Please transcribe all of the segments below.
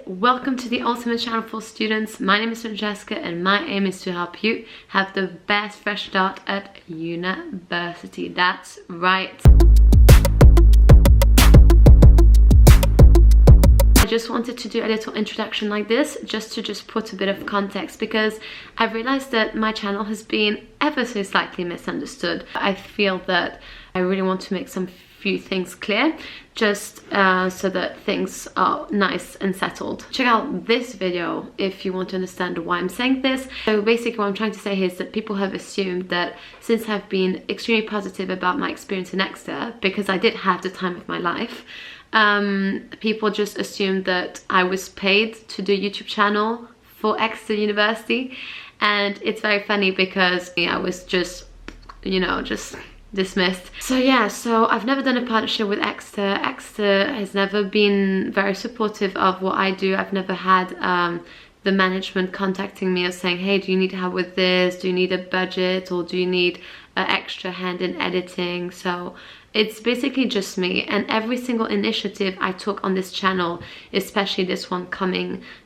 Welcome to the ultimate channel for students. My name is Francesca and my aim is to help you have the best fresh start at university. That's right. I just wanted to do a little introduction like this just to put a bit of context, because I've realized that my channel has been ever so slightly misunderstood. I feel that I really want to make some few things clear, just so that things are nice and settled. Check out this video if you want to understand why I'm saying this. So basically what I'm trying to say here is that people have assumed that since I've been extremely positive about my experience in Exeter, because I did have the time of my life, people just assumed that I was paid to do a YouTube channel for Exeter University. And it's very funny because I was just, just dismissed. So yeah, so I've never done a partnership with Exeter. Exeter has never been very supportive of what I do. I've never had the management contacting me or saying, hey, do you need help with this? Do you need a budget? Or do you need an extra hand in editing? So it's basically just me, and every single initiative I took on this channel, especially this one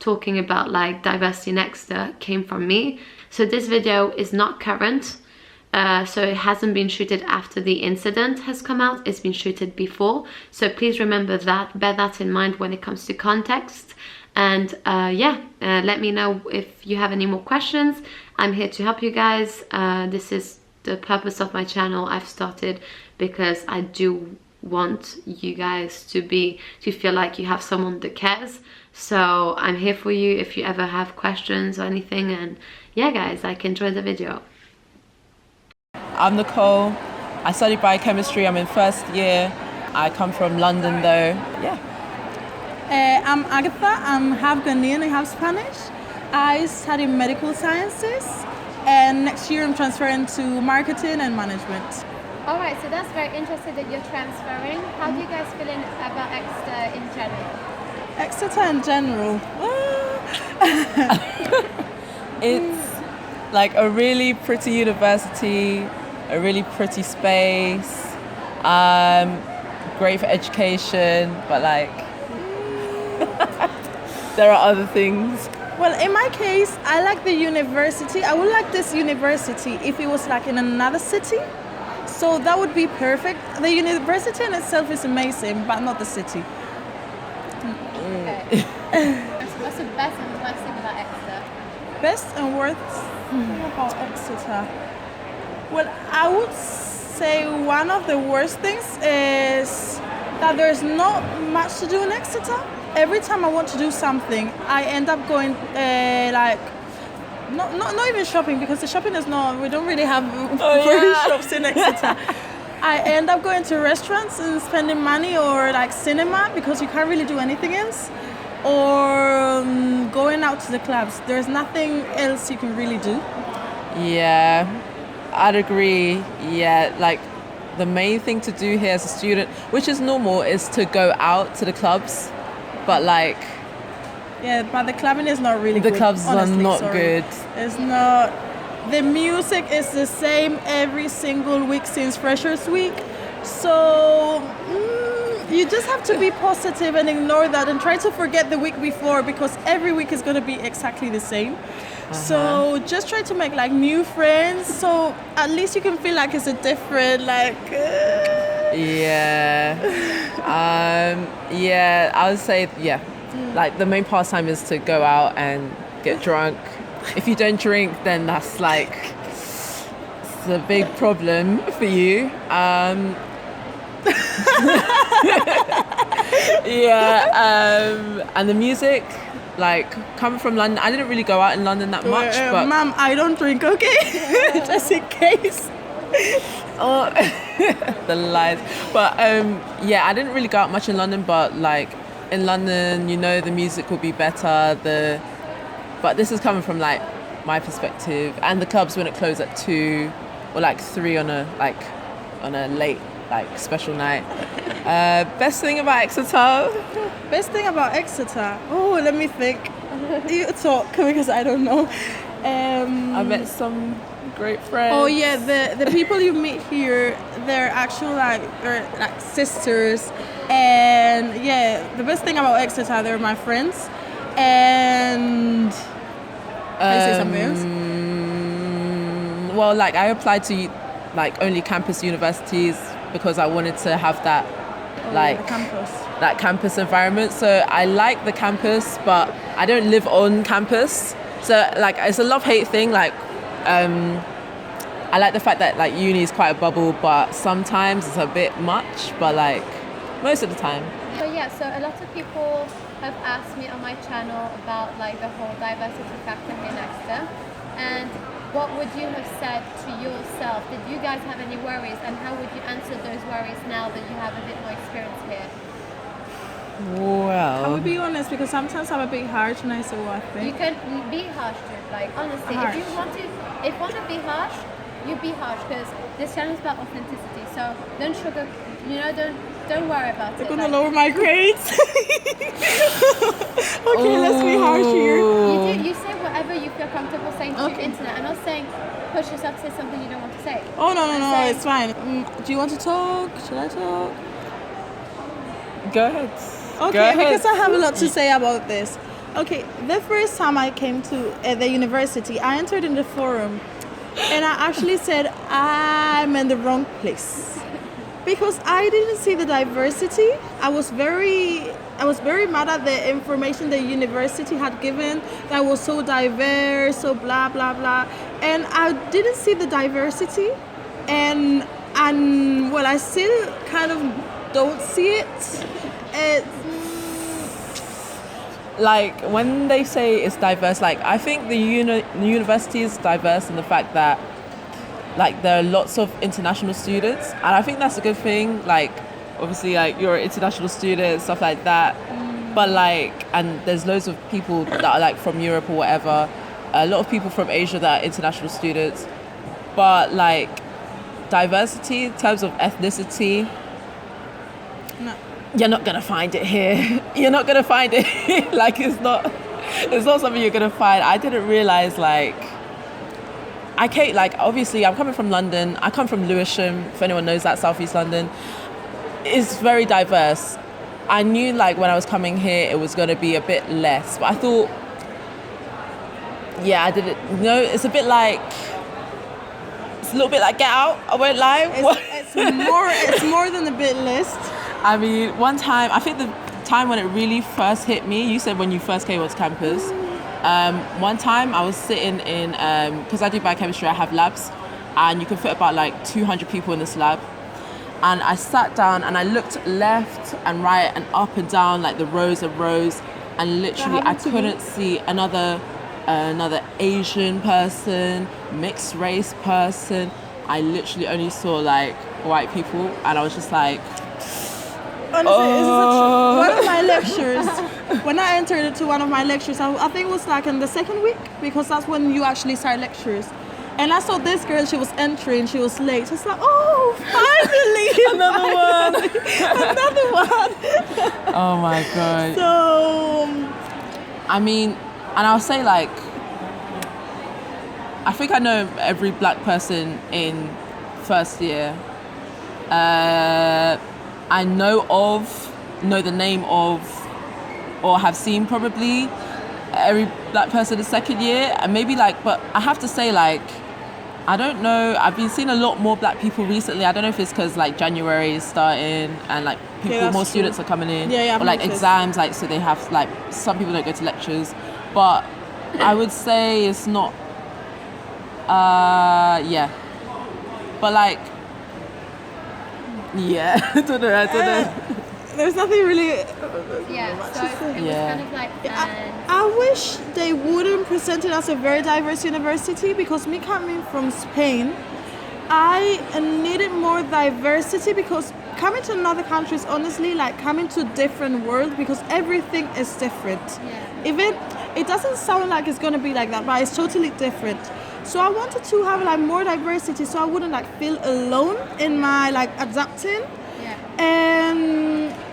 talking about like diversity in Exeter, came from me. So this video is not current. So it hasn't been shooted after the incident has come out, it's been shooted before. So please remember that, bear that in mind when it comes to context. And let me know if you have any more questions. I'm here to help you guys. This is the purpose of my channel. I've started because I do want you guys to feel like you have someone that cares. So I'm here for you if you ever have questions or anything. And yeah guys, enjoy the video. I'm Nicole. I study biochemistry. I'm in first year. I come from London though. Yeah. I'm Agata. I'm half Ghanaian and half Spanish. I study medical sciences, and next year I'm transferring to marketing and management. All right, so that's very interesting that you're transferring. How do you guys feel about Exeter in general? Exeter in general? It's like a really pretty university, a really pretty space, great for education, but like there are other things. Well, in my case, I like the university. I would like this university if it was like in another city. So that would be perfect. The university in itself is amazing, but not the city. Okay. What's the best and worst thing about Exeter? Best and worst thing about Exeter? Well, I would say one of the worst things is that there's not much to do in Exeter. Every time I want to do something, I end up going not even shopping, because the shopping is not, we don't really have shops in Exeter. I end up going to restaurants and spending money, or like cinema, because you can't really do anything else, or going out to the clubs. There's nothing else you can really do. Yeah, I'd agree. Yeah, like the main thing to do here as a student, which is normal, is to go out to the clubs, but like but the clubbing is not really good. The clubs honestly, are not sorry. good. It's not. The music is the same every single week since Freshers Week. So you just have to be positive and ignore that and try to forget the week before, because every week is going to be exactly the same. So just try to make like new friends, so at least you can feel like it's a different I would say like the main pastime is to go out and get drunk. If you don't drink, then that's like, it's a big problem for you. And the music, like coming from London, I didn't really go out in London that much, but Mom, I don't drink, okay? Just in case. Oh, the lies. But I didn't really go out much in London, but like in London, the music will be better. But this is coming from like my perspective, and the clubs wouldn't close at 2 or like 3 on a late like special night. Best thing about Exeter? Best thing about Exeter? Oh, let me think. You talk, because I don't know. I met some great friends. Oh yeah, the people you meet here, they're actually like sisters. And yeah, the best thing about Exeter, they're my friends. And can you say something else? Well, like I applied to like only campus universities because I wanted to have that like that campus environment. So I like the campus, but I don't live on campus. So like it's a love-hate thing. Like I like the fact that like uni is quite a bubble, but sometimes it's a bit much. But like most of the time. But yeah, so a lot of people have asked me on my channel about like the whole diversity factor here in Exeter, and what would you have said to yourself? Did you guys have any worries, and how would you answer those worries now that you have a bit more experience here? Well, I will be honest, because sometimes I'm a bit harsh and I say what I think. You can be harsh, dude. Like honestly, Harsh. if you want to be harsh, you be harsh, because this channel is about authenticity. So don't sugar, don't worry about it. They're gonna lower my grades. Okay, let's be harsh here. You say whatever you feel comfortable saying to the internet. I'm not saying push yourself to say something you don't want to say. Oh no, it's fine. Do you want to talk? Should I talk? go ahead. Okay, because I have a lot to say about this. Okay, the first time I came to the university, I entered in the forum and I actually said I'm in the wrong place because I didn't see the diversity. I was very mad at the information the university had given that was so diverse, so blah blah blah, and I didn't see the diversity, and well, I still kind of don't see it. Like when they say it's diverse, like I think the university is diverse in the fact that like there are lots of international students, and I think that's a good thing. Like obviously like you're an international student, stuff like that, but like, and there's loads of people that are like from Europe or whatever, a lot of people from Asia that are international students, but like diversity in terms of ethnicity, No. You're not gonna find it here. You're not gonna find it here. Like it's not something you're gonna find. I didn't realize obviously I'm coming from London. I come from Lewisham, if anyone knows that, Southeast London. It's very diverse. I knew like when I was coming here it was gonna be a bit less, but I thought, yeah, I didn't know. It's a little bit like Get Out, I won't lie. It's more than a bit list. I mean, one time, I think the time when it really first hit me, you said when you first came onto campus. One time I was sitting in, because I do biochemistry, I have labs, and you can fit about like 200 people in this lab. And I sat down and I looked left and right and up and down, like the rows and rows, and literally I couldn't see another Asian person, mixed race person. I literally only saw like white people, and I was just like, honestly, one of my lectures, when I entered into one of my lectures, I think it was like in the second week, because that's when you actually start lectures. And I saw this girl, she was entering, she was late. It's like, oh, finally! another one! Another one! Oh my God. So, I mean, and I'll say like, I think I know every black person in first year. I know the name of, or have seen probably every black person in second year, and maybe like, but I have to say like, I don't know, I've been seeing a lot more black people recently. I don't know if it's because like January is starting and like more students are coming in, or like exams, like so they have like, some people don't go to lectures, but I would say it's not, but like, yeah, I don't know. There's nothing really. Yeah, so it was kind of like. I wish they wouldn't present it as a very diverse university, because me coming from Spain, I needed more diversity, because coming to another country is honestly like coming to a different world, because everything is different. Yeah. Even it doesn't sound like it's gonna be like that, but it's totally different. So I wanted to have like more diversity, so I wouldn't like feel alone in my like adapting. Yeah.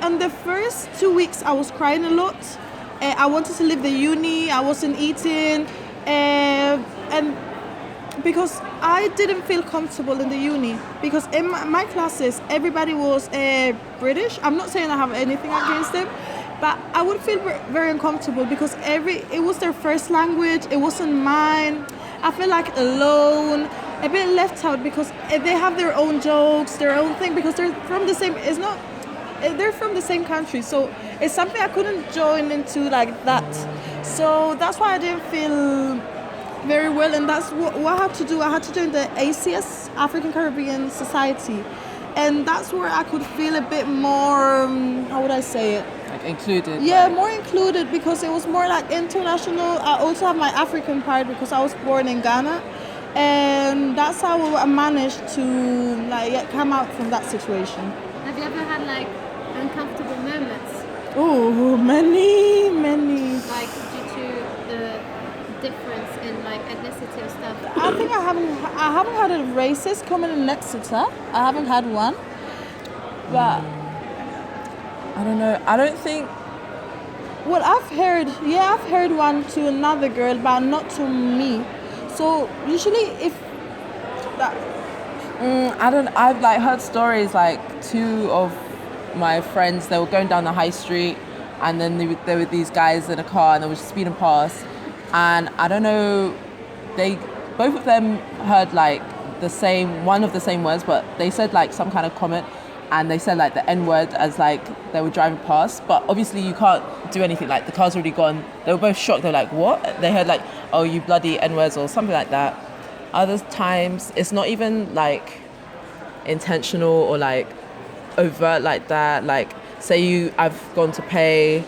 And the first 2 weeks I was crying a lot. I wanted to leave the uni. I wasn't eating, and because I didn't feel comfortable in the uni, because in my classes everybody was British. I'm not saying I have anything against them, But I would feel very uncomfortable because it was their first language. It wasn't mine. I feel like alone, a bit left out because they have their own jokes, their own thing, because they're from the same. They're from the same country, so it's something I couldn't join into like that. So that's why I didn't feel very well, and that's what I had to do. I had to join the ACS, African Caribbean Society, and that's where I could feel a bit more, how would I say it? Like included? Yeah, like... more included, because it was more like international. I also have my African part because I was born in Ghana, and that's how I managed to like come out from that situation. Have you ever had like uncomfortable moments? Oh, many. Like due to the difference in like ethnicity or stuff? I think I haven't had a racist coming in Exeter. I haven't had one. But I don't know. I don't think. Well, I've heard one to another girl, but not to me. So usually if that I've like heard stories like two of my friends, they were going down the high street and then there were these guys in a car and they were speeding past, and I don't know, both of them heard like one of the same words, but they said like some kind of comment, and they said like the N-word as like they were driving past, but obviously you can't do anything, like the car's already gone. They were both shocked. They're like, what? They heard like, oh, you bloody N-words or something like that. Other times it's not even like intentional or like overt like that. Like say I've gone to pay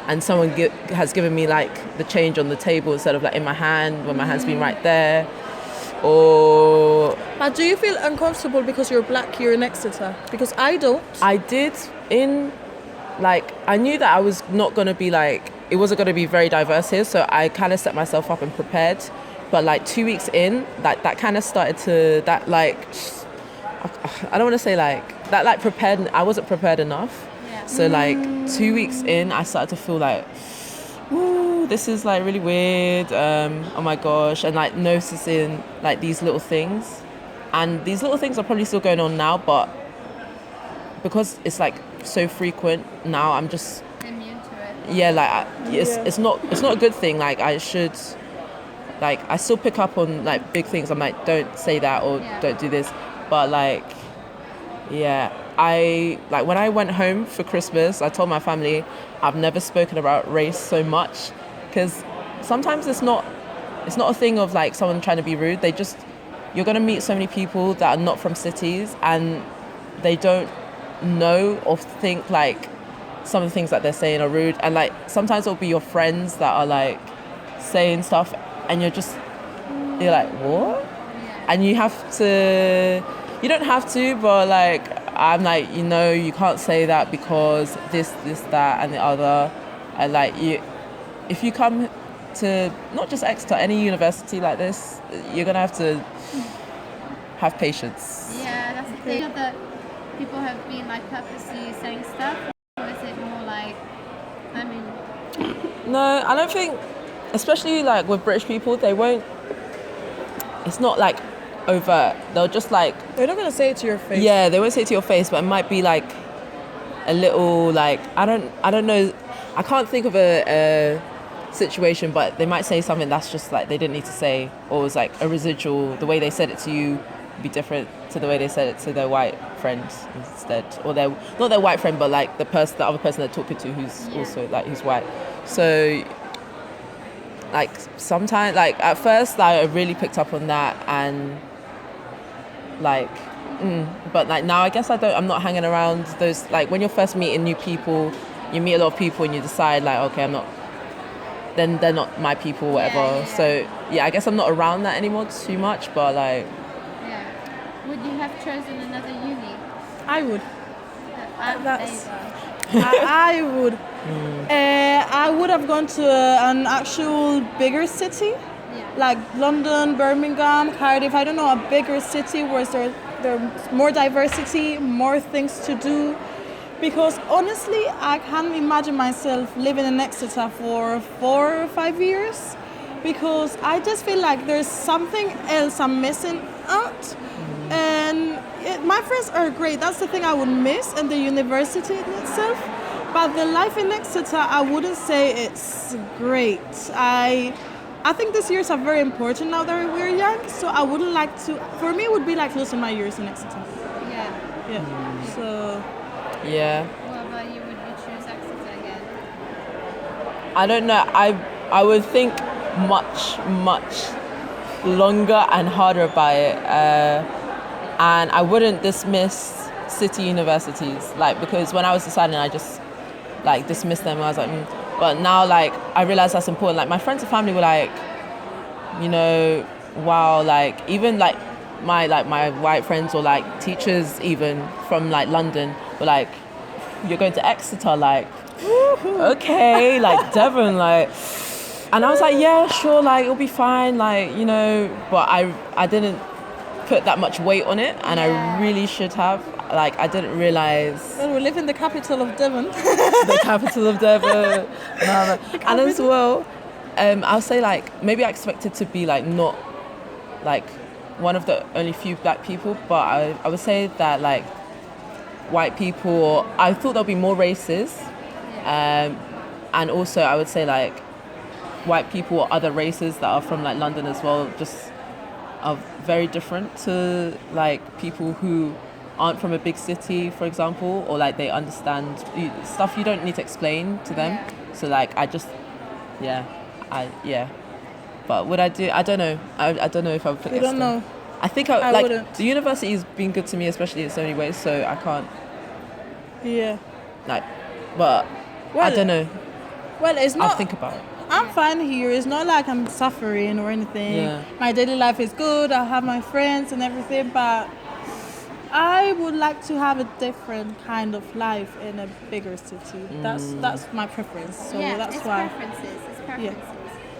and someone has given me like the change on the table instead of like in my hand when my hand's been right there. Or but do you feel uncomfortable because you're black here in Exeter? Because I don't. I did I knew that I was not going to be like, it wasn't going to be very diverse here, so I kind of set myself up and prepared. But like 2 weeks in, that kind of started to, that like, I don't want to say like, that like prepared, I wasn't prepared enough. Yeah. So like 2 weeks in, I started to feel like, ooh, this is like really weird, oh my gosh, and like noticing like these little things. And these little things are probably still going on now, but because it's like so frequent now, I'm just immune to it. Yeah, like it's not a good thing. Like I should, like I still pick up on like big things. I'm like, don't say that or don't do this. But like, yeah, I like when I went home for Christmas, I told my family I've never spoken about race so much, because sometimes it's not a thing of like someone trying to be rude. You're gonna meet so many people that are not from cities and they don't know or think like some of the things that they're saying are rude, and like sometimes it'll be your friends that are like saying stuff and you're like, what? And you don't have to, but like I'm like, you can't say that because this, that and the other. And like if you come to not just Exeter, any university like this, you're gonna have to have patience. Yeah, that's the thing. That people have been like purposely saying stuff, or is it more like, No, I don't think, especially like with British people, it's not like overt. They'll just like, they're not gonna say it to your face. Yeah, they won't say it to your face, but it might be like a little like, I don't know, I can't think of a situation, but they might say something that's just like they didn't need to say, or it was like a residual, the way they said it to you be different to the way they said it to their white friends instead, or not their white friend, but like the other person they're talking to who's also like who's white. So like sometimes, like at first I really picked up on that, and like but like now I guess I'm not hanging around those, like when you're first meeting new people, you meet a lot of people and you decide like, okay, then they're not my people, whatever. So yeah, I guess I'm not around that anymore too much, but like, would you have chosen another uni? I would. I would. I would have gone to an actual bigger city, like London, Birmingham, Cardiff. I don't know, a bigger city where there's more diversity, more things to do. Because honestly, I can't imagine myself living in Exeter for 4 or 5 years, because I just feel like there's something else I'm missing out. And my friends are great. That's the thing I would miss, and the university in itself. But the life in Exeter, I wouldn't say it's great. I think these years are very important now that we're young, so I wouldn't like to, for me it would be like losing my years in Exeter. Yeah. So. Yeah. What about you? Would you choose Exeter again? I don't know. I would think much longer and harder about it, and I wouldn't dismiss city universities, like, because when I was deciding, I just like dismissed them. I was like, but now like I realize that's important. Like my friends and family were like, you know, wow, like even like my white friends or like teachers even from like London were like, you're going to Exeter, like, okay, like Devon, like, and I was like, yeah, sure, like it'll be fine, like, you know, but I didn't put that much weight on it, and I really should have. Like I didn't realize. Well, we live in the capital of Devon. The capital of Devon. No. And as well, I'll say like maybe I expected to be like not like one of the only few black people, but I would say that like white people, I thought there'll be more races, and also I would say like white people or other races that are from like London as well just are very different to like people who aren't from a big city, for example, or like they understand stuff you don't need to explain to them. So like I just but would I do, I don't know, I don't know if I would pick You don't know. I think I like wouldn't. the university's been good to me, especially in so many ways, so I can't like, but I don't know. Well, it's not. I'll think about it. I'm fine here. It's not like I'm suffering or anything. Yeah. My daily life is good. I have my friends and everything, but I would like to have a different kind of life in a bigger city. That's my preference. So that's it's why. Preferences. It's preferences.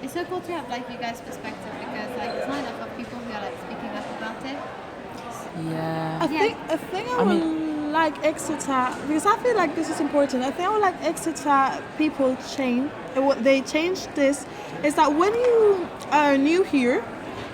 It's so cool to have like you guys' perspective, because like there's not enough of people who are like speaking up about it. I think I would like Exeter, because I feel like this is important. I think I would like Exeter people change. What they changed this is that when you are new here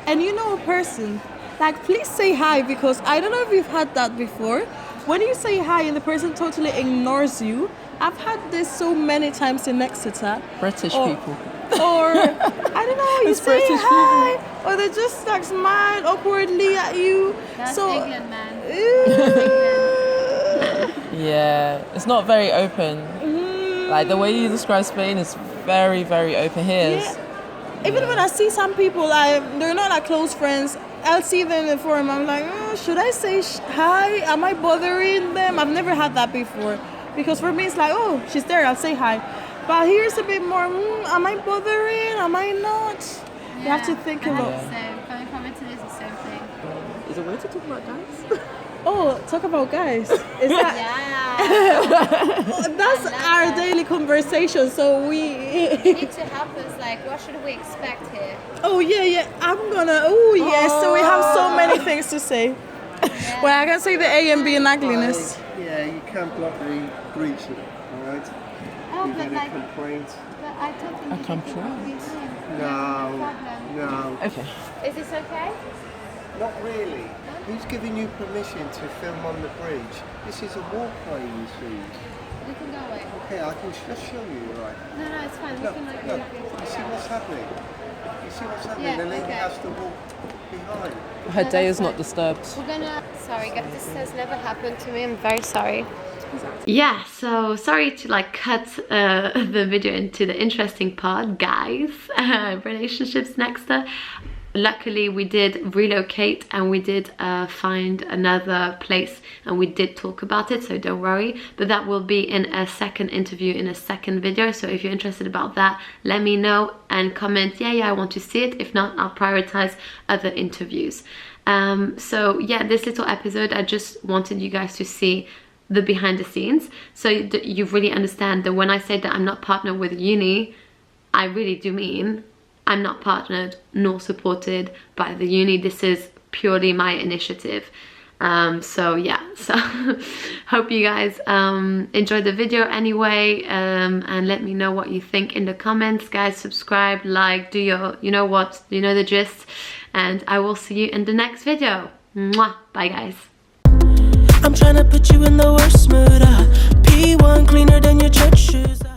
and you know a person, like please say hi, because I don't know if you've had that before. When you say hi and the person totally ignores you, I've had this so many times in Exeter. British people. Or I don't know, you It's say British hi, or they just like smile awkwardly at you. That's so England, man. Yeah, it's not very open. Like the way you describe Spain is very, very open. Here is. Even when I see some people, they're not like close friends. I'll see them in the forum. I'm like, should I say hi? Am I bothering them? I've never had that before, because for me it's like, oh, she's there, I'll say hi. But here's a bit more, am I bothering? Am I not? You have to think a lot. Coming from Italy is the same thing. Is it weird to talk about guys? Oh, talk about guys. Is that? That's our daily conversation. So You need to help us. Like, what should we expect here? Oh yeah. I'm gonna. Oh yes. So we have so many things to say. Well, I can say the A and B in ugliness. Yeah, you can't block the breach, alright? Oh, You but get like, a complaint. but I don't think A complaint? No. Okay. Is this okay? Not really. Who's giving you permission to film on the bridge? This is a walkway, you see. We can go away. Okay, I can just show you, right? No, it's fine. Look, We can like look, really you see what's happening? You see what's happening? Yeah, The lady okay. has to walk behind. Her No, day that's is not fine. disturbed. We're gonna. Sorry, guys. This has never happened to me. I'm very sorry. Yeah, so sorry to like cut the video into the interesting part, guys. Relationships next. Luckily we did relocate and we did find another place, and we did talk about it, so don't worry. But that will be in a second interview, in a second video. So if you're interested about that, let me know and comment, yeah, I want to see it. If not, I'll prioritize other interviews. So yeah, this little episode, I just wanted you guys to see the behind the scenes, so you really understand that when I say that I'm not partnered with uni, I really do mean I'm not partnered nor supported by the uni. This is purely my initiative. So yeah, so hope you guys enjoyed the video anyway, and let me know what you think in the comments, guys. Subscribe, like, do your, you know what, you know the gist, and I will see you in the next video. Mwah. Bye guys. I'm tryna put you in the worst mood. be one cleaner than your church shoes.